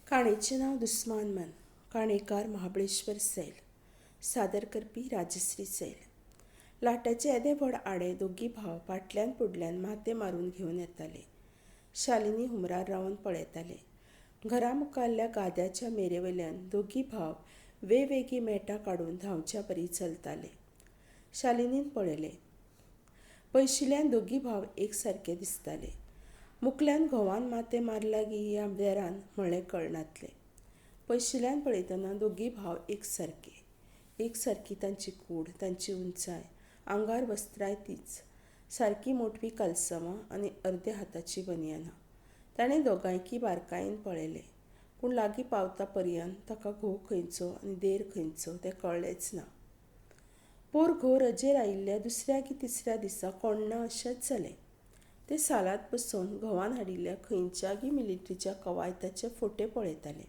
काणयेचें नांव दुस्मान मन. काणयकार महाबळेश्वर सैल. सादर करपी राजश्री सैल. लाट्याचे येदे व्हड आडे दोगी भाव फाटल्यान फुडल्यान माथे मारून घेवन येताले. शालिनी हुमरार रावन पळयताले. घरा मुखारल्या गाद्याच्या मेरेवयल्यान दोगी भाव वेगवेगळी मेटां काडून धांवच्या परी चलताले. शालिनीन पळयलें. पयशिल्ल्यान दोगी भाव एक सारके दिसताले. मुखल्यान घोवान माथे मारला गी ह्या देरान म्हळें कळनातलें. पयशिल्ल्यान पळयतना दोगी भाव एक सारकी तांची कूड, तांची उंचाय, आंगार वस्त्राय तीच, सारकी मोटवी कालसवां आनी अर्द्या हाताची बनियानां. ताणें दोगांयकी बारकायेन पळयलें, पूण लागीं पावता पर्यंत ताका घोव खंयचो आनी देर खंयचो तें कळ्ळेंच ना. पोर घोव रजेर आयिल्ल्या दुसऱ्या की तिसऱ्या दिसा कोण्णा अशेंच जालें. ते सालात बसून घोवान हाडिल्ल्या खंयच्यागी मिलिटरीच्या कवायताचे फोटे पळयताले.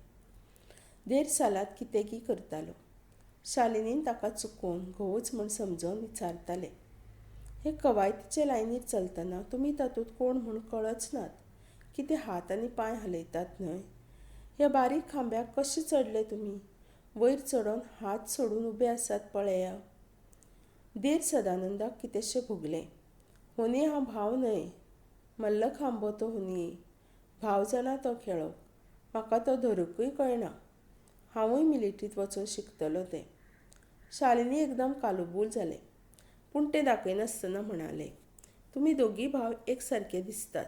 देर सालात कितेंगी करतालो. शालिनीन ताका चुकोवन घोवच म्हूण समजोवन विचारतालें, हे कवायतीचे लायनीर चलतना तुमी तातूंत कोण म्हूण कळच नात. कितें हात आनी पांय हालयतात न्हय. ह्या बारीक खांब्याक कशे चडले तुमी. वयर चडोवन हात सोडून उबे आसात पळया. देर सदानंदाक कितेंशें भोगलें. हुनी हांव भाव न्हय. मल्ल खांबो तो हुनी. भाव जाणा तो खेळो. म्हाका तो धरुकूय कळना. हांवूय मिलिटरींत वचून शिकतलो तें. शालिनी एकदम कालुबूल जालें. पूण तें दाखयनासतना म्हणालें, तुमी दोगी भाव एक सारके दिसतात.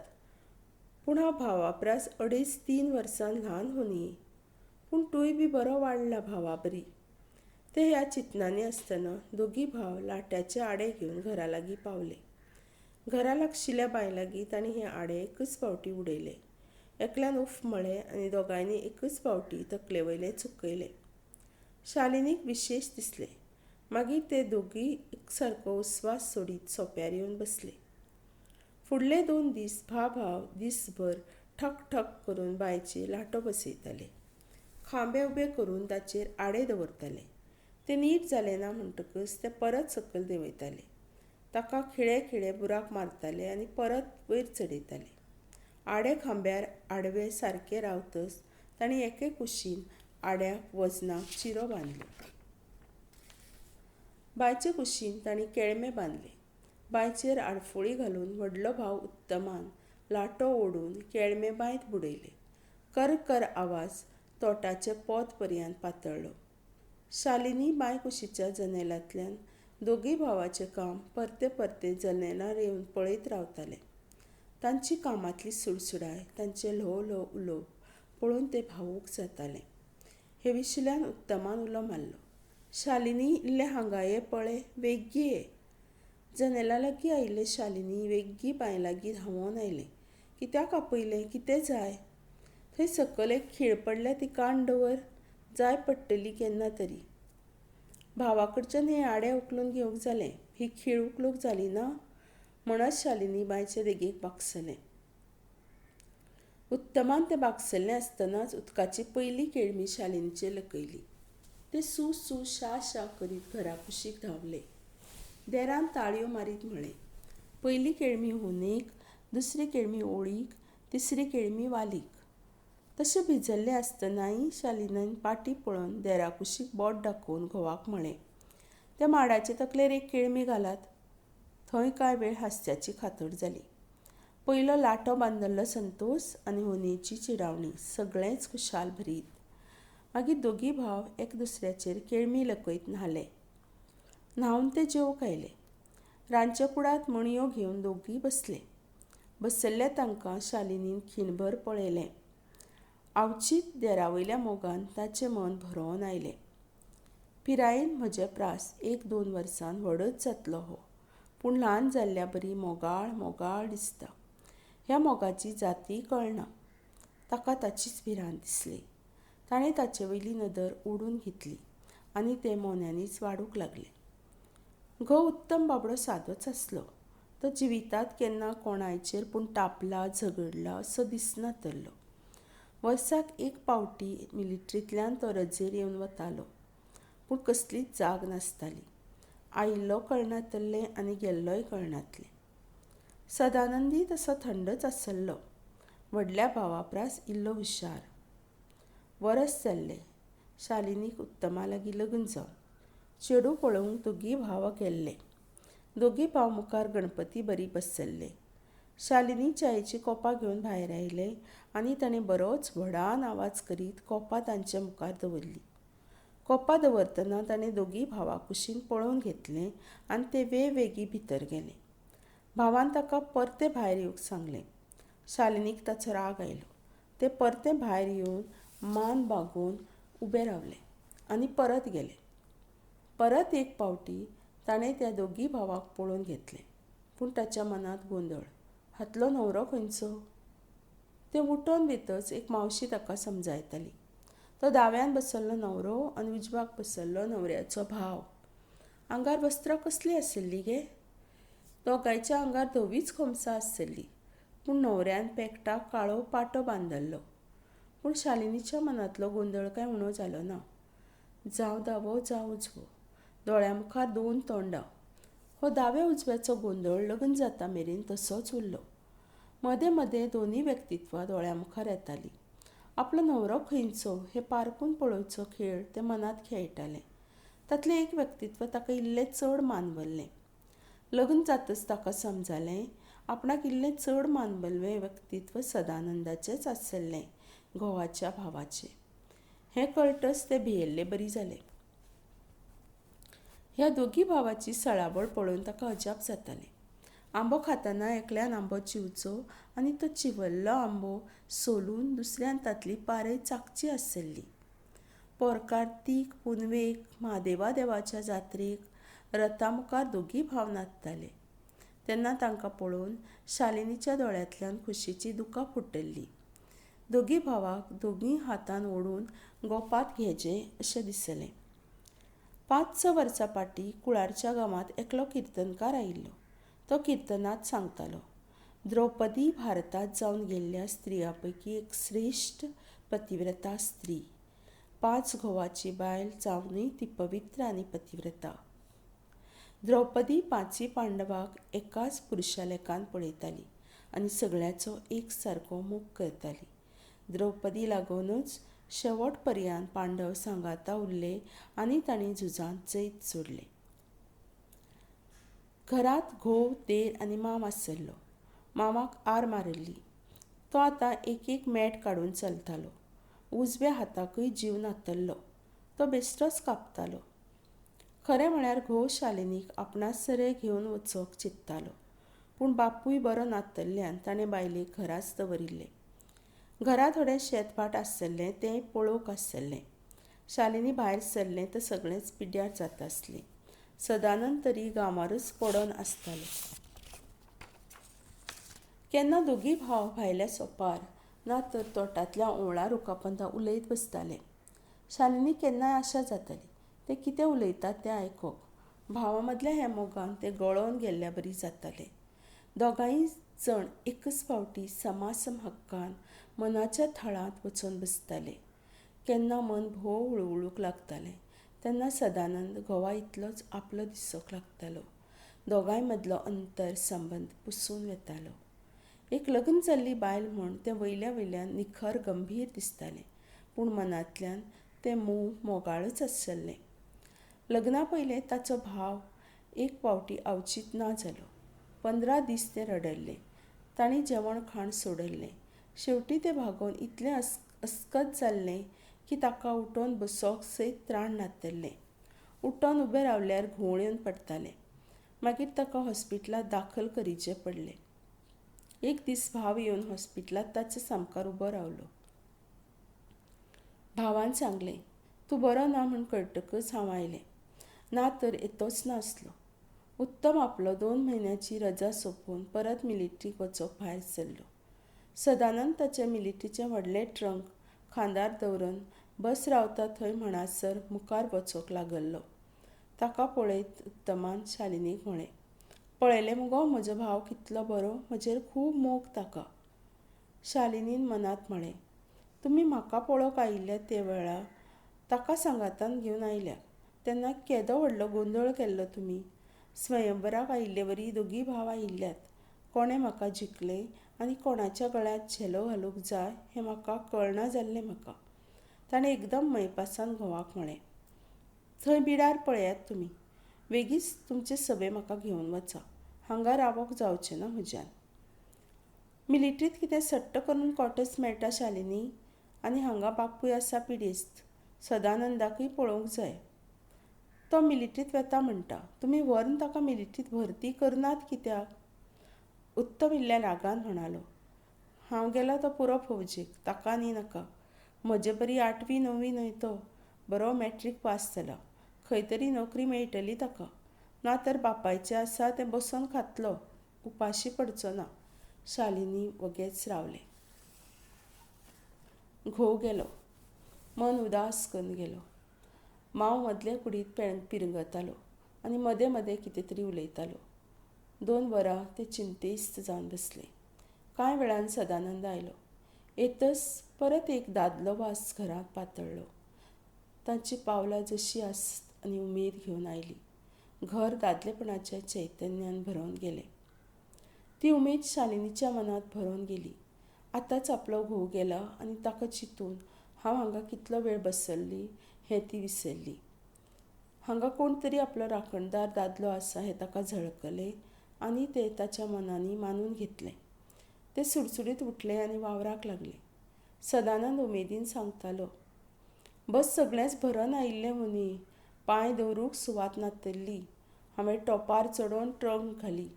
पूण हांव भावा परस 2.5-3 वर्सां ल्हान हुनी. पूण तूंय बी बरो वाडला भावा बरी. ते ह्या चिंतनांनी आसतना दोगी भाव लाट्याचे आडे घेवन घरा लागीं पावले. घरा लागशिल्ल्या बांय लागीं तांणी हे आडे एकच फावटी उडयले. एकल्यान उफ म्हळें आनी दोगांयनी एकच फावटी तकलेवयलें चुकयलें. शालिनीक विशेश दिसलें. मागीर ते दोगी एकसारको उस्वास सोडीत सोंप्यार येवन बसले. फुडले 2 दीस भाव दीसभर ठक ठक करून बांयचेर लाटो बसयताले. खांबे उबे करून ताचेर आडे दवरताले. ते नीट जालें ना म्हणटकच ते परत सकयल देंवयताले. ताका खिळे खिळे बुराक मारताले आनी परत वयर चडयताले. आडे खांब्यार आडवे सारके रावतच तांणी एके कुशीन आड्याक वजनाक चिरो बांदलो. बांयचे कुशीन तांणी केळमे बांदले. बांयचेर आडफोळी घालून व्हडलो भाव उत्तमान लाटो ओडून केळमे बांयत बुडयले. कर कर आवाज तोटाचे पोत पर्यंत पातळ्ळो. शालिनी बांय कुशीच्या जनेलांतल्यान दोगी भावाचें काम परते परते जनेलार येवन पळयत रावतालें. तांची कामांतली सुडसुडाय, तांचे ल्हव ल्हव उलोवप पळोवन ते भावूक जाताले. हे विशिल्ल्यान उत्तमान उलो मारलो, शालिनी इल्लें हांगा ये पळय, वेग्गी ये. जनेला लागीं आयिल्ले शालिनी वेग्गी बांय लागीं धांवोन आयलें. कित्याक आपयलें, कितें जाय. थंय सकयल एक खीळ पडल्या ती काण दवर. जाय पडटली केन्ना तरी. भावा कडच्यान हें आडें उखलून घेवंक जालें. ही खीळ उखलूंक जाली ना. म्हणत शालिनी बांयचे देगेक बागसलें. उत्तमान तें बागसल्लें आसतनाच उदकाची पयली केळमी शालिनीचेर लकयली. ते सू सू शा शा करीत घरा कुशीक धांवले. देरान ताळयो मारीत म्हळें, पयली केळमी हुनीक, दुसरी केळमी ओळीक, तिसरी केळमी वालीक. तशें भिजल्लें आसतनाय शालिनीन पाटी पळोवन देरा कुशीक बोट दाखोवन घोवाक म्हळें, त्या माडाचे तकलेर एक केळमी घालात. थंय कांय वेळ हास्याची खातड जाली. पयलो लाटो बांदल्लो संतोष आनी हुनीची चिडावणी सगळेंच खुशाल भरीत. मागीर दोगी भाव एक दुसऱ्याचेर केळमी लकयत न्हाले. न्हावन ते जेवंक आयले. रांदचे कुडांत मणयो घेवन दोगी बसले. बसयल्ल्या तांकां शालिनीन खिणभर पळयलें. आवचीत देरावयल्या मोगान ताचें मन भरोवन आयलें. पिरायेन म्हजे प्रास 1-2 वर्सांन व्हडच जातलो हो, पूण ल्हान जाल्ल्या बरी मोगाळ मोगाळ दिसता. ह्या मोगाची जातीय कळना. ताका ताचीच भिरांत दिसली. ताणें ताचे वयली नदर ओडून घेतली आनी तें मोन्यांनीच वाडूंक लागलें. घोव उत्तम बाबडो सादोच आसलो. तो जिवितांत केन्ना कोणायचेर पूण तापला झगडला असो दिसना तरलो. वर्साक एक पावटी मिलिटरींतल्यान तो रजेर येवन वतालो. पूण कसलीच जाग नासताली. आयिल्लो कळनातलें आनी गेल्लोय कळनातलें. सदानंदीय तसो थंडच आसलो. व्हडल्या भावा प्रास इल्लो हुशार. वरस जाल्लें शालिनीक उत्तमा लागीं लग्न जावन. चेडूं पळोवंक दोगी भाव गेल्ले. दोगी भाव मुखार गणपती बरी बसयल्ले. शालिनी च्यायेची कोपां घेवन भायर आयले आनी ताणें बरोच व्हडान आवाज करीत कोपां तांचे मुखार दवरली. कोपां दवरतना ताणें दोगी भावाक कुशीन पळोवन घेतलें आनी ते वेगवेगळीं भितर गेले. भावान ताका परते भायर येवंक सांगलें. शालिनीक ताचो राग आयलो. ते परते भायर येवन मान बागोवन उबे रावले आनी परत गेले. परत एक पावटी ताणें त्या दोगी भावाक पळोवन घेतलें. पूण ताच्या मनांत गोंदळ. हातलो न्हवरो खंयचो? तें उठोन भितच एक मावशी ताका समजायताली. तो दाव्यान बसल्लो न्हवरो आनी उजव्याक बसल्लो न्हवऱ्याचो भाव. आंगार वस्त्रां कसलीं आशिल्लीं गे? दोगांयच्या आंगार धवीच खोमसां आसतलीं, पूण न्हवऱ्यान पेकटाक काळो पाटो बांदल्लो. पूण शालिनीच्या मनांतलो गोंदळ कांय उणो जालो ना. जावं दावो जावं उजवो, दोळ्या मुखार दोन तोंडां. हो दावे उजव्याचो गोंदळ लग्न जाता मेरेन तसोच उरलो. मदें मदें दोनूय व्यक्तित्वां दोळ्या मुखार येतालीं. आपलो न्हवरो खंयचो हें पारखून पळोवचो खेळ ते मनांत खेळटाले. तातलें एक व्यक्तित्व ताका इल्लें चड मानवल्लें. लग्न जातच ताका समजलें आपणाक इल्लें चड मानवल्लें व्यक्तित्व सदानंदाचेंच आसलें, घोवाच्या भावाचें. हें कळटच तें भियेल्ले बरी जालें. ह्या दोगी भावाची सळावळ पळोवन ताका अजाप जातालें. आंबो खातना एकल्यान आंबो चिवचो आनी तो चिवल्लो आंबो सोलून दुसऱ्यान तातली पारय चाखची आसली. पोरकार्तीक पुनवेक म्हादेवा देवाच्या जात्रेक रथा मुखार दोगी भाव नाचताले. तेन्ना तांकां पळोवन शालिनीच्या दोळ्यांतल्यान खोशेचीं दुकां फुट्टलीं. दोगी भावाक दोगी हातान ओडून गोपात घेजे अशें दिसलें. 5-6 वर्सां फाटीं कुळारच्या गांवांत एकलो किर्तनकार आयिल्लो. तो किर्तनांत सांगतालो, द्रौपदी भारतांत जावन गेल्ल्या स्त्रियां पैकी एक श्रेश्ठ पतिव्रता स्त्री. 5 घोवाची बायल जावनूय ती पवित्र आनी पतिव्रता. द्रौपदी 5 पांडवांक एकाच पुरुशालेकान पळयताली आनी सगळ्याचो एक सारको मोग करताली. द्रौपदी लागूनच शेवट पर्यंत पांडव सांगाता उरले आनी तांणी झुजांत जैत जोडलें. घरांत घोव, देर आनी मांव आसलो. मांवाक आर मारिल्ली. तो आतां एक मेट काडून चलतालो. उजव्या हाताकय जीव नातल्लो. तो बेश्टोच कापतालो. खरें म्हळ्यार घोव शालिनीक आपणासरे घेवन वचोंक चिंत्तालो. पूण बापूय बरो नातल्ल्यान ताणें बायलेक घराच दवरिल्लें. घरा थोडें शेतभाट आसलें तेंय पळोवंक आसलें. शालिनी भायर सरलें तर सगळेंच पिड्ड्यार जाता आसलें. सदानंद तरी गांवांरूच पडोन आसतालो. केन्ना दोगी भाव भायल्या सोंपार ना तर तोटांतल्या ओंवळा रुखापंतां उलयत बसताले. शालिनीक केन्नाय आशा जाताली ते कितें उलयतात तें आयकोंक. भावां मदल्या ह्या मोगान तें गळोवन गेल्ल्या बरी जातालें. दोगांय जण एकच फावटी समासम हक्कान मनाच्या थळांत वचून बसताले. केन्ना मन भोव हुळहुळूंक लागतालें तेन्ना सदानंद घोवा इतलोच आपलो दिसूंक लागतालो. दोगांय मदलो अंतर संबंद पुसून वेतालो. एक लग्न जाल्ली बायल म्हूण तें वयल्या वयल्यान निखर गंभीर दिसतालें, पूण मनांतल्यान तें मोगाळच आसलें. लग्ना पयलें ताचो भाव एक फावटी आवचीत ना जालो. 15 दीस तें रडल्लें. तांणी जेवण खाण सोडलें. शेवटी तें भागोवन इतलें अस्कत जाल्लें की ताका उठोन बसोंक सयत त्राण नातल्ले. उठोन उबें रावल्यार घुंवळ येवन पडटालें. मागीर ताका हॉस्पिटलांत दाखल करिचें पडलें. एक दीस भाव येवन हॉस्पिटलांत ताच्या सामकार उबो रावलो. भावान सांगलें, तूं बरो ना म्हूण कळटकच हांव आयलें. ना तर येतोच नासलो. उत्तम आपलो 2 म्हयन्याची रजा सोंपोवन परत मिलिट्रीक वचोंक भायर सरलो. सदानंद ताचें मिलिट्रीचें व्हडलें ट्रंक खांदार दवरून बस रावता थंय म्हणसर मुखार वचोंक लागल्लो. ताका पळयत उत्तमान शालिनीक म्हळें, पळयलें मुगो म्हजो भाव कितलो बरो, म्हजेर खूब मोग ताका. शालिनीन मनांत म्हळें, तुमी म्हाका पळोवंक आयिल्ले ते वेळा ताका सांगातान घेवन आयल्यात. तेन्ना केदो व्हडलो गोंदळ केल्लो तुमी. स्वयंवराक आयिल्लेवरी दोगी भाव आयिल्ल्यात. कोणें म्हाका जिखलें आनी कोणाच्या गळ्यांत झेलो घालूंक जाय हें म्हाका कळना जाल्लें म्हाका. ताणें एकदम मैपासान घोवाक म्हळें, थंय बिडार पळयात तुमी. बेगीच तुमचे सभे म्हाका घेवन वचा. हांगा रावोंक जावचें ना म्हज्यान. मिलिट्रींत कितें सट्ट करून कॉटर्स मेळटा शालिनी, आनी हांगा बापूय आसा पिडेस्त. सदानंदाकय पळोवंक जाय. तो मिलिट्रींत वता म्हणटा. तुमी व्हरून ताका मिलिट्रींत भरती करनात कित्याक? उत्तम इल्ल्या रागान म्हणालो. हांव गेलो तो पुरो फौजेक, ताका आनी नाका. म्हजे परी 8वी 9वी न्हय तो. बरो मॅट्रीक पास जाला. खंय तरी नोकरी मेळटली ताका. ना तर बापायचें आसा तें बसून खातलो. उपाशी पडचो ना. शालिनी वगेच रावलें. घोव गेलो. मन उदास करून गेलो. मांव मदले कुडींत पिरगतालो आनी मदें मदें कितें तरी उलयतालो. 2 वरां ते चिंतेस्त जावन बसले. कांय वेळान सदानंद आयलो. येतच परत एक दादलो वास घरांत पातळ्ळो. तांची पावलां जशीं आस्त आनी उमेद घेवन आयली. घर दादलेपणाच्या चैतन्यान भरोवन गेलें. ती उमेद शालिनीच्या मनांत भरोवन गेली. आतांच आपलो घोव गेला आनी ताका चिंतून हांव हांगा कितलो वेळ बसल्ली हें ती विसरली. हांगा कोण तरी आपलो राखणदार दादलो आसा हें ताका झळकलें आनी तें ताच्या मनांनी मानून घेतलें. तें सुडसुडीत उठलें आनी वावराक लागलें. सदानंद उमेदीन सांगतालो, बस सगळेंच भरून आयिल्लें मुनी. पांय दवरूंक सुवात नातल्ली. हांवें टॉपार चडोवन ट्रंक घाली.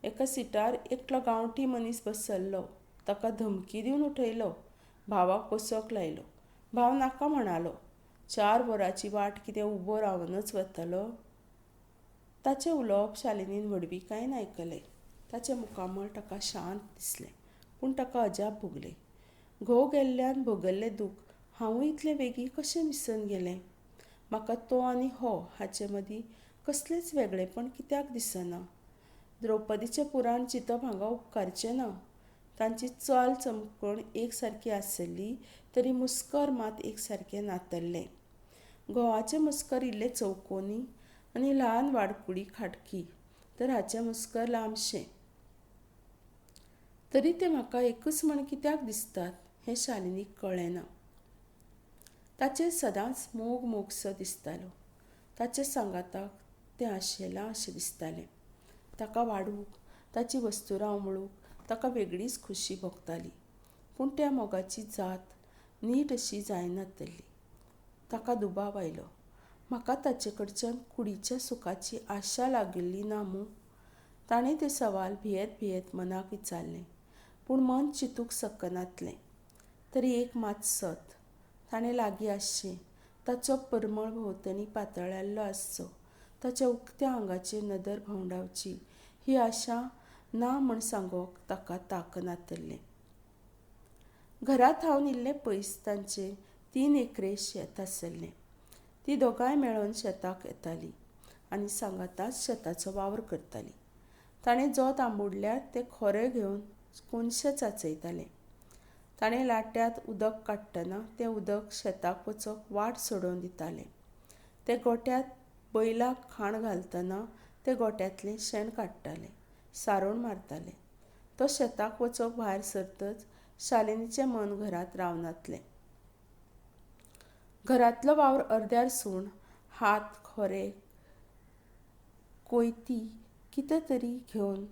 एका सिटार एकलो गांवठी मनीस बसल्लो. ताका धमकी दिवन उठयलो. भावाक बसोंक लायलो. भाव नाका म्हणालो. 4 वरांची वाट कितें उबो रावनच वतलो? ताचें उलोवप शालिनीन व्हडविकायेन आयकलें. ताचें मुखामळ ताका शांत दिसलें, पूण ताका अजाप भोगलें. घोव गेल्ल्यान भोगल्लें दूख हांवूय इतलें बेगीन कशें विसरून गेलें? म्हाका तो आनी हो हाचे मदीं कसलेंच वेगळेपण कित्याक दिसना? द्रौपदीचें पुराण चिंतप हांगा उपकारचें ना. तांची चाल चमकण एक सारकी आसली तरी मुस्कर मात एक सारकें नातल्लें. घोवाचें मुस्कर इल्लें चौकोनी आनी ल्हान वाडकुडी खाटकी, तर हाचें मुस्कर लांबशें. तरी तें म्हाका एकच म्हण कित्याक दिसतात हें शालिनीक कळ्ळें ना. ताचेर सदांच मोग मोगसो दिसतालो. ताच्या सांगाताक तें आशेलां अशें दिसतालें. ताका वाडूंक, ताची वस्तू रांबळूंक ताका वेगळीच खोशी भोगताली. पूण त्या मोगाची जात नीट अशी जायनातली. ताका दुबाव आयलो. म्हाका ताचे कडच्यान कुडीच्या सुखाची आशा लागिल्ली ना मूं? ताणें ते सवाल भियेत भियेत मनाक विचारले. पूण मन चिंतूंक सकनातलें. तरी एक मात सत. ताणें लागीं आसचें. ताचो परमळ भोंवतणी पातळायल्लो आसचो. ताच्या उक्त्या आंगाचेर नदर भोंवडावची ही आशा ना म्हूण सांगोंक ताका तांक नातल्लें. घरा थावन इल्लें पयस तांचें 3 एकरे शेत आसल्लें. तीं दोगांय मेळोन शेताक येतालीं आनी सांगाताच शेताचो वावर करतालीं. ताणें जोत आंबुडल्यार तें खोरें घेवन कोनशें चांचयतालें. ताणें लाट्यांत उदक काडटना तें उदक शेताक वचोंक वाट सोडोवन दितालें. ते गोठ्यांत बैलांक खाण घालतना ते गोठ्यांतलें शेण काडटाले, सारोण मारताले. तो शेताक वचोंक भायर सरतच शालिनीचें मन घरांत रावनातलें. घरांतलो वावर अर्द्यार सूण हात, खोरें, कोयती कितें तरी घेवन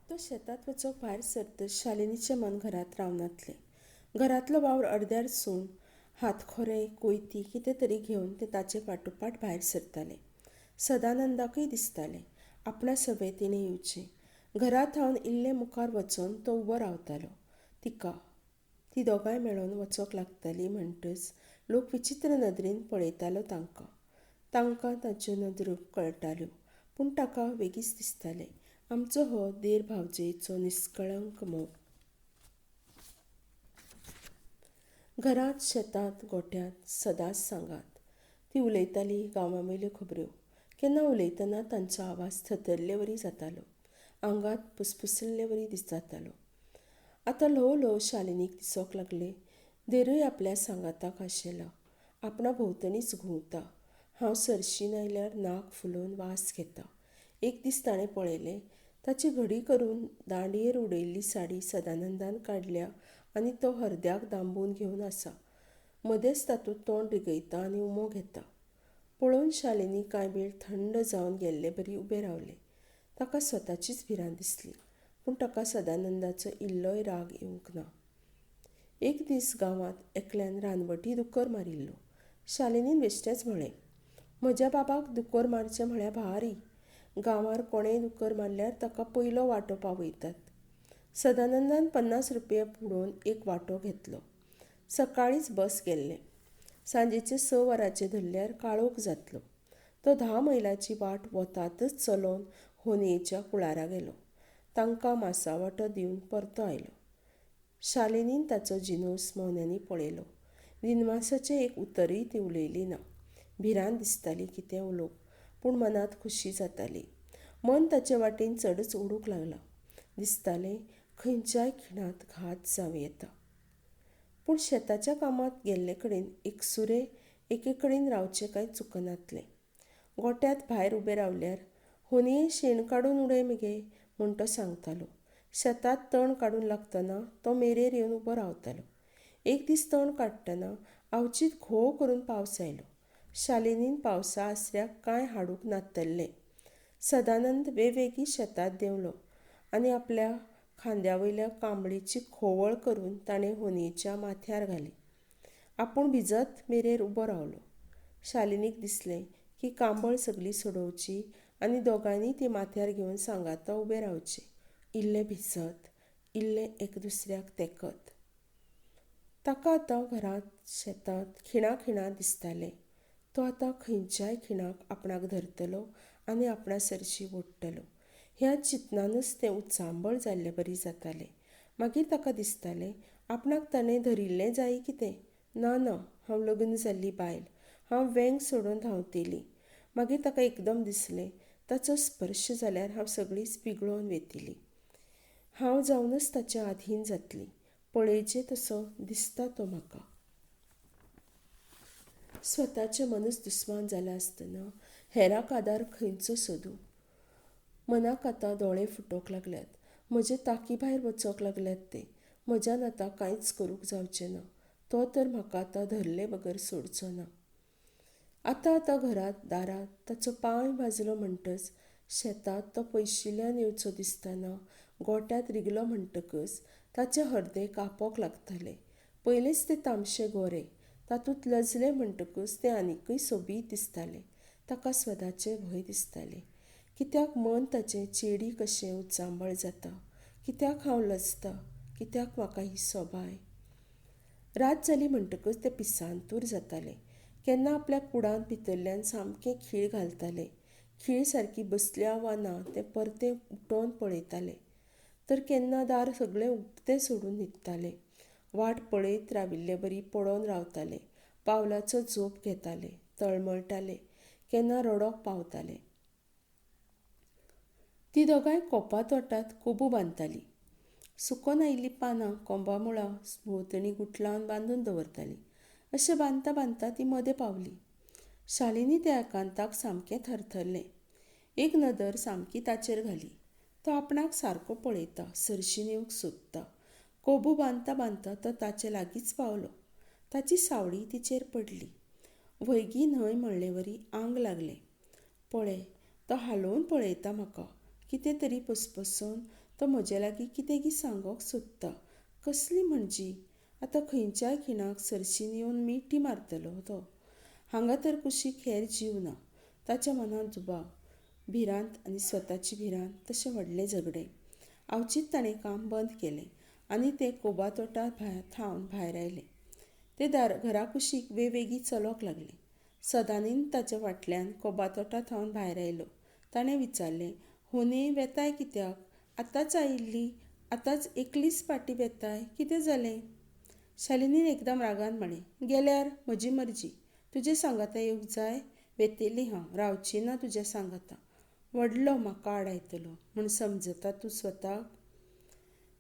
तो शेतांत वचोंक भायर सरतच शालिनीचें मन घरांत रावनातलें. घरांतलो वावर अर्द्यार सूण हातखोरें, कोयती कितें तरी घेवन ते ताचे फाटोफाट भायर सरताले. सदानंदाकय दिसतालें आपणा सभे तिणें येवचें. घरा थावन इल्लें मुखार वचोन तो उबो रावतालो. ती दोगांय मेळोन वचोंक लागतालीं म्हणटच लोक विचित्र नदरेन पळयतालो तांकां. तांकां ताच्यो नदरो कळटाल्यो, पूण ताका वेगीच दिसतालें आमचो हो देर भावजयेचो निश्कळंक मोग. घरांत, शेतांत, गोठ्यांत सदांच सांगात. ती उलयताली गांवांवयल्यो खबऱ्यो. केन्ना उलयतना तांचो आवाज थरथरलेवरी जातालो, आंगांत फुसफुसलेवरी जातालो. आतां ल्हव ल्हव शालिनीक दिसोंक लागलें देरूय आपल्या सांगाताक आशेला. आपणा भोंवतणीच घुंवता. हांव सरशीन आयल्यार नाक फुलोवन वास घेता. एक दीस ताणें पळयलें ताची घडी करून दांडयेर उडयल्ली साडी सदानंदान काडल्या आनी तो हरद्याक दांबून घेवन आसा. मदेंच तातूंत तोंड रिगयता आनी उमो घेता. पळोवन शालिनी कांय वेळ थंड जावन गेल्ले बरी उबें रावलें. ताका स्वताचीच भिरांत दिसली, पूण ताका सदानंदाचो इल्लोय राग येवंक ना. एक दीस गांवांत एकल्यान रानवटी दुकर मारिल्लो. शालिनीन बेश्टेंच म्हळें, म्हज्या बाबाक दुकर मारचें म्हळ्यार भारी. गांवार कोणेय दुकर मारल्यार ताका पयलो वांटो पावयतात. सदानंदान 50 रुपया पुडोवन एक वांटो घेतलो. सकाळींच बस गेल्लें. सांजेचे 6 वरांचेर धरल्यार काळोख जातलो. तो 10 मैलाची वाट वतातच चलोवन होनयेच्या कुळारा गेलो. तांकां मासावांटो दिवन परतो आयलो. शालिनीन ताचो जिनोस मौन्यांनी पळयलो. दिनवासाचें एक उतरय ती उलयली ना. भिरांत दिसताली कितें उलोवंक, पूण मनांत खुशी जाताली. मन ताचे वाटेन चडच ओडूंक लागलां. दिसतालें खंयच्याय खिणांत घात जावं येता. पूण शेताच्या कामांत गेल्ले कडेन एकसुरे एके कडेन रावचें काय चुकनातलें. गोट्यांत भायर उबे रावल्यार होनये शेण काडून उडय मगे म्हूण तो सांगतालो. शेतांत तण काडूंक लागतना तो मेरेर येवन उबो रावतालो. एक दीस तण काडटना अवचीत घोव करून पावस आयलो. शालिनीन पावसा आसऱ्याक कांय हाडूंक नातल्लें. सदानंद वेवेगी शेतांत देंवलो आनी आपल्या खांद्यावयल्या कांबळेची खोवळ करून ताणें होनयेच्या माथ्यार घाली. आपूण भिजत मेरेर उबो रावलो. शालिनीक दिसलें की कांबळ सगळी सोडोवची आनी दोगांयनी ती माथ्यार घेवन सांगाता उबे रावचें, इल्लें भिजत, इल्लें एक दुसऱ्याक तेंकत. ताका आतां घरांत शेतांत खिणां दिसतालें. तो आतां खंयच्याय खिणाक आपणाक धरतलो आनी आपणा सरशी ओडटलो. ह्या चिंतनानच तें उचांबळ जाल्लें बरी जातालें. मागीर ताका दिसतालें आपणाक ताणें धरिल्लें जायी कितें. ना, हांव लग्न जाल्ली बायल. हांव वेंग सोडून धांवतेली. मागीर ताका एकदम दिसलें ताचो स्पर्श जाल्यार हांव सगळींच पिगळोवन वेतीली. हांव जावनच ताच्या आधीन जातली. पळयचें तसो दिसता तो म्हाका. स्वताचें मनच दुस्मान जालां आसतना हेराक आदार खंयचो सोदूं. मनाक आतां दोळे फुटोंक लागल्यात. म्हजे ताकी भायर वचोंक लागल्यात ते. म्हज्यान आतां कांयच करूंक जावचें ना. तो तर म्हाका आतां धरले बगर सोडचो ना. आतां घरांत दारांत ताचो पांय भाजलो म्हणटच शेतांत तो पयशिल्ल्यान येवचो दिसतना गोट्यांत रिगलो म्हणटकच ताचें हृदय कापोंक लागतालें. पयलेंच ते तामशे गोरे, तातूंत लजले म्हणटकच तें आनिकय सोबीत दिसतालें. ताका स्वताचें भंय दिसतालें. कित्याक मन ताचें चेडी कशें उचांबळ जाता. कित्याक हांव लजतां, कित्याक म्हाका ही सोबाय. रात जाली म्हणटकच तें पिसांतूर जातालें. केन्ना आपल्या कुडांत भितरल्यान सामकें खीळ घालतालें. खीळ सारकी बसल्या वा ना तें परतें उठोवन पळयतालें. तर केन्ना दार सगळें उक्तें सोडून न्हिदतालें. वाट पळयत राविल्ले बरी पळोवन रावतालें. पावलाचो जोप घेतालें, तळमळटालें, केन्ना रडोंक पावतालें. ती दोगांय कोपा तोटांत कोबू बांदतालीं. सुकोवन आयिल्लीं पानां कोंबा मुळां भोंवतणी गुठलावन बांदून दवरतालीं. अशें बांदता बांदता ती मदें पावली. शालिनी त्या एकांताक सामकें थरथरलें. एक नदर सामकी ताचेर घाली. तो आपणाक सारको पळयता, सरशीन येवंक सोदता. कोबू बांदता बांदता तो ताचे लागींच पावलो. ताची सावळी तिचेर पडली. वैगी न्हय म्हणलेवरी आंग लागलें. पळय, तो हालोवन पळयता म्हाका. कितें तरी पसपसोन तो म्हजे लागीं कितें सांगोंक सोदता. कसली म्हणजी? आतां खंयच्याय खिणाक सरशीन येवन मिटी मारतलो तो. हांगा तर कुशीक हेर जीव ना. ताच्या मनांत दुबाव, भिरांत आनी स्वताची भिरांत तशें व्हडलें झगडें. अवचीत ताणें काम बंद केलें आनी ते कोबा तोटा थावन भायर आयलें. ते घरा कुशीक वेवेगी चलोंक लागलें. सदानीन ताच्या फाटल्यान कोबा तोटा थावन भायर आयलो. ताणें विचारलें, होने वेताय कित्याक? आतांच आयिल्ली, आतांच एकलीच पाटी वेताय, कितें जालें? शालिनीन एकदम रागान म्हळें, गेल्यार म्हजी मर्जी. तुजे सांगाता येवंक जाय? वेतेली हांव, रावची ना तुज्या सांगाता. व्हडलो म्हाका आडायतलो म्हूण समजता तूं स्वताक?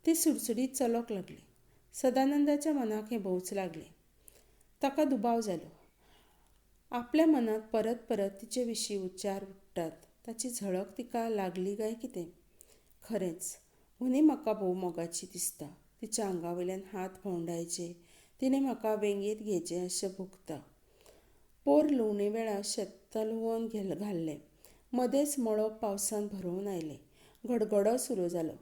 ती सुडसुडीत चलोंक लागली. सदानंदाच्या मनाक हें भोवच लागलें. ताका दुबाव जालो. आपल्या मनांत परत परत तिचे विशीं विचार उठटात. ताची झळक तिका लागली काय कितें? खरेंच, होने म्हाका भोव मोगाची दिसता. तिच्या आंगावयल्यान हात भोंवडायचे, तिणें म्हाका वेंगीत घेवचें अशें भोगता. पोर लुवणे वेळार शेतां लुवोवन घाल्लें. मदेंच मळब पावसान भरोवन आयलें. गडगडो सुरू जालो.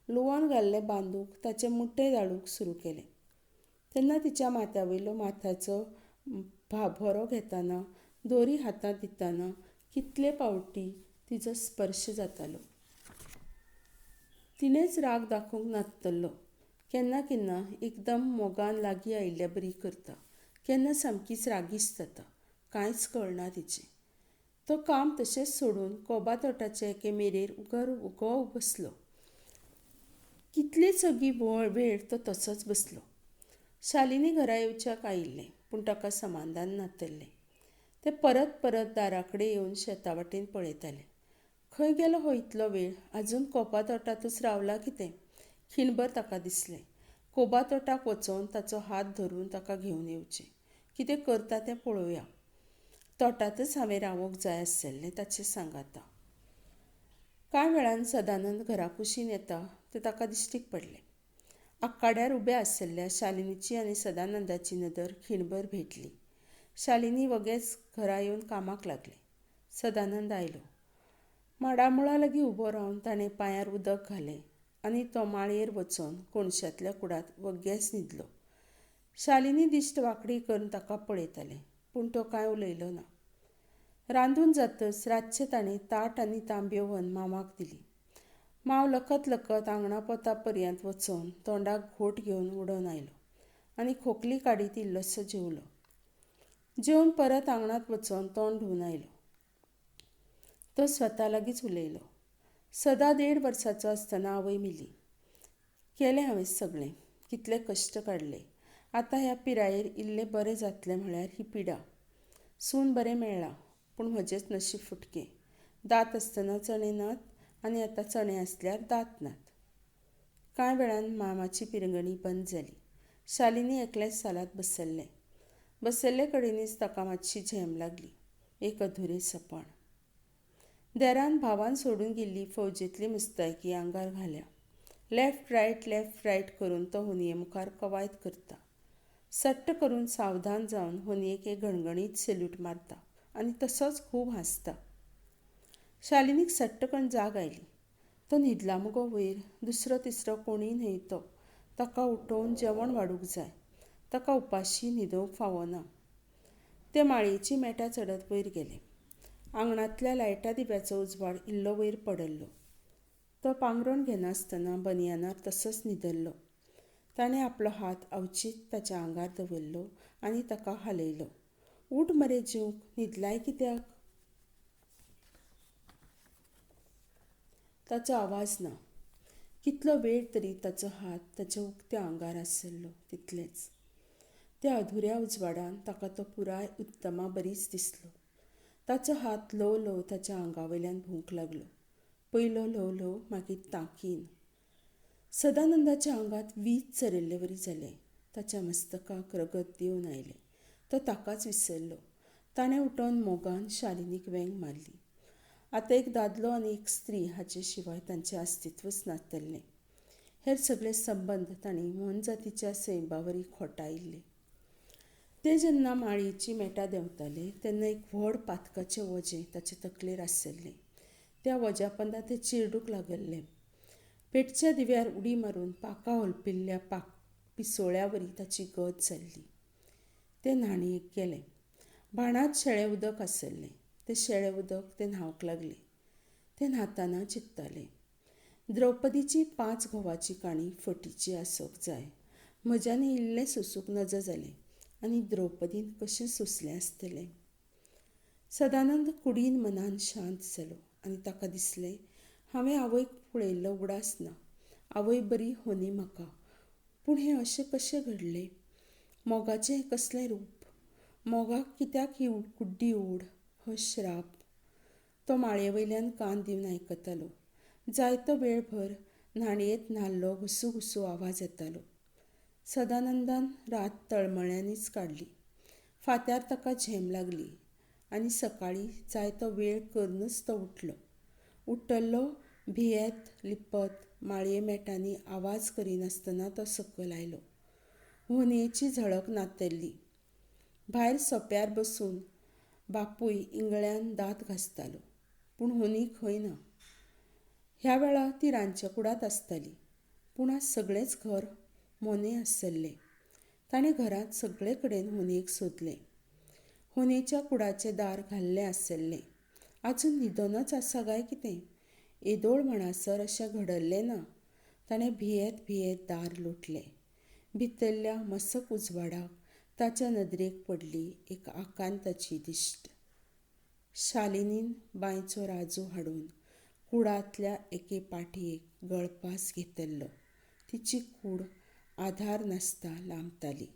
लुवोवन घाल्लें बांदूक ताचे मुड्डे दाळूंक सुरू केलें. तेन्ना तिच्या माथ्यावयलो माथ्याचो भाबोरो घेतना, दोरी हातांत दितना कितले फावटी तिचो स्पर्श जातालो. तिणेंच राग दाखोवंक नासतलो. केन्ना केन्ना एकदम मोगान लागीं आयिल्ल्या बरी करता, केन्ना सामकीच रागीश जाता. कांयच कळना तिचें. तो काम तशेंच सोडून कोबा तोटाचे एके मेरेर उगो बसलो. कितली सगळी वेळ तो तसोच बसलो. शालिनी घरा येवच्याक आयिल्लें, पूण ताका समाधान नासतलें. ते परत परत दाराकडेन येवन शेता वाटेन पळयतालें. खंय गेलो हो इतलो वेळ? आजून कोबा तोटांतूच रावला कितें? खिणभर ताका दिसलें. कोबा तोटाक वचोन ताचो हात धरून ताका घेवन येवचें. कितें करता तें पळोवया. तोटांतच हांवें रावूंक जाय आसलें ताचें सांगाता. कांय वेळान सदानंद घरा कुशीन येता तें ताका दिश्टीक पडलें. आंकाड्यार उबे आशिल्ल्या शालिनीची आनी सदानंदाची नदर खिणभर भेटली. शालिनी वगेच घरा येवन कामाक लागली. सदानंद आयलो. माडामुळा लागीं उबो रावन ताणें पांयार उदक घालें आनी तो माळयेर वचोन कोणशांतल्या कुडांत वग्गेच न्हिदलो. शालिनी दिश्ट वांकडी करून ताका पळयतालें, पूण तो कांय उलयलो ना. रांदून जातच रातचें ताणें ताट आनी तांब्यो व्हरून मामाक दिली. माव लखत लखत आंगणा पोता पर्यंत वचोन तोंडाक घोट घेवन उडोवन आयलो आनी खोंकली काडीत इल्लोसो जेवलो. जेवन परत आंगणांत वचोन तोंड धुवन आयलो. तो स्वता लागींच उलयलो. सदा 1.5 वर्साचो आसतना आवय मेली. केलें हांवें सगळें, कितले कश्ट काडले. आतां ह्या पिरायेर इल्लें बरें जातलें म्हळ्यार ही पिडा. सून बरें मेळ्ळां, पूण म्हजेंच नशीब फुटकें. दांत आसतना चणे नात आनी आतां चणे आसल्यार दांत नात. कांय वेळान मामाची पिरंगणी बंद जाली. शालिनी एकलेंच सालात बसयल्ले कडेनच ताका मातशी झेम लागली. एक अधुरेंसपण. देरान भावान सोडून गेल्ली फौजेंतली मुस्तायकी आंगार घाल्या. लेफ्ट रायट करून तो हुनये मुखार कवायत करता. सट्ट करून सावधान जावन हुनयेक एक घणघणीत सॅल्यूट मारता आनी तसोच खूब हांसता. शालिनीक सट्ट करून जाग आयली. तो न्हिदला मुगो वयर. दुसरो तिसरो कोणीय न्हय तो. ताका उठोवन जेवण वाडूंक जाय. ताका उपाशी न्हिदूंक फावना. ते माळयेचीं मेटां चडत वयर गेले. आंगणांतल्या लायटा दिव्याचो उजवाड इल्लो वयर पडल्लो. तो पांगरोण घेनासतना बनयानार तसोच न्हिदल्लो. ताणें आपलो हात अवचीत ताच्या आंगार दवरलो आनी ताका हालयलो. उठ मरे जीवक, न्हिदलाय कित्याक? ताचो आवाज ना. कितलो वेळ तरी ताचो हात ताच्या उक्त्या आंगार आसलो तितलेंच. त्या अधुऱ्या उजवाडान ताका तो पुराय उत्तमा बरीच दिसलो. ताचो हात ल्हव ल्हव ताच्या आंगावयल्यान भोवंक लागलो. पयलो ल्हव ल्हव, मागीर तांकीन. सदानंदाच्या आंगांत वीज चरिल्ले वरी जालें. ताच्या मस्तकाक रगत दिवन आयलें. तो ताकाच विसरलो. ताणें उठोवन मोगान शालिनीक वेंग मारली. आतां एक दादलो आनी एक स्त्री हाचे शिवाय तांचें अस्तित्वच नासतलें. हेर सगळे संबंद तांणी मोनजातीच्या सैबावरी खोटायिल्ले. ते जेन्ना माळयेचीं मेटां देंवताले तेन्ना एक व्हड पातकाचें वजें ताचे तकलेर आसलें. त्या वज्या पोंदा तें चिरडूंक लागलें. पेटच्या दिव्यार उडी मारून पाकां होलपिल्ल्या पिसोळ्यावरी ताची गत जाल्ली. तें न्हाणयेक गेलें. भाणांत शेळें उदक आसलें. तें शेळें उदक ते न्हावंक लागले. ते न्हाताना चिंत्ताले, द्रौपदीची 5 घोवाची काणी फटीची आसूंक जाय. म्हज्यान इल्लें सोंसूंक नज जालें आनी द्रौपदीन कशें सोंसलें आसतलें. सदानंद कुडीन मनान शांत जालो आनी ताका दिसलें, हांवें आवयक पळयल्लो उगडास ना. आवय बरी होनी म्हाका. पूण हें अशें कशें घडलें? मोगाचें हें कसलें रूप? मोगाक कित्याक ही कुड्डी ओड, हो श्राप? तो माळयेवयल्यान कान दिवन आयकतालो. जायतो वेळभर न्हाणयेंत न्हाल्लो घुसू घुसू आवाज येतालो. सदानंदान रात तळमळ्यांनीच काडली. फांत्यार ताका झेम लागली आनी सकाळीं जाय तो वेळ करूनच तो उठलो. उठ्ठलो भियेत लिपत माळये मेटांनी आवाज करिनासतना तो सकयल आयलो. हुनयेची झळक नातेल्ली. भायर सोंप्यार बसून बापूय इंगळ्यान दांत घांसतालो, पूण हुनी खंय ना. ह्या वेळा ती रांदचे कुडांत आसताली, पूण आज सगळेंच घर मोनें आसल्लें. ताणें घरांत सगळे कडेन हुनयेक सोदलें. हुनयेच्या कुडाचें दार घाल्लें आसल्लें. आजून न्हिदोनच आसा काय कितें? येदोळ म्हणसर अशें घडल्लें ना. ताणें भियेत भियेत दार लोटलें. भितरल्या मसक उजवाडाक ताच्या नदरेक पडली एक आकांताची दिश्ट. शालिनीन बांयचो राजू हाडून कुडांतल्या एके पाटयेक गळपास घेतिल्लो. तिची कूड आधार नासता लांबताली.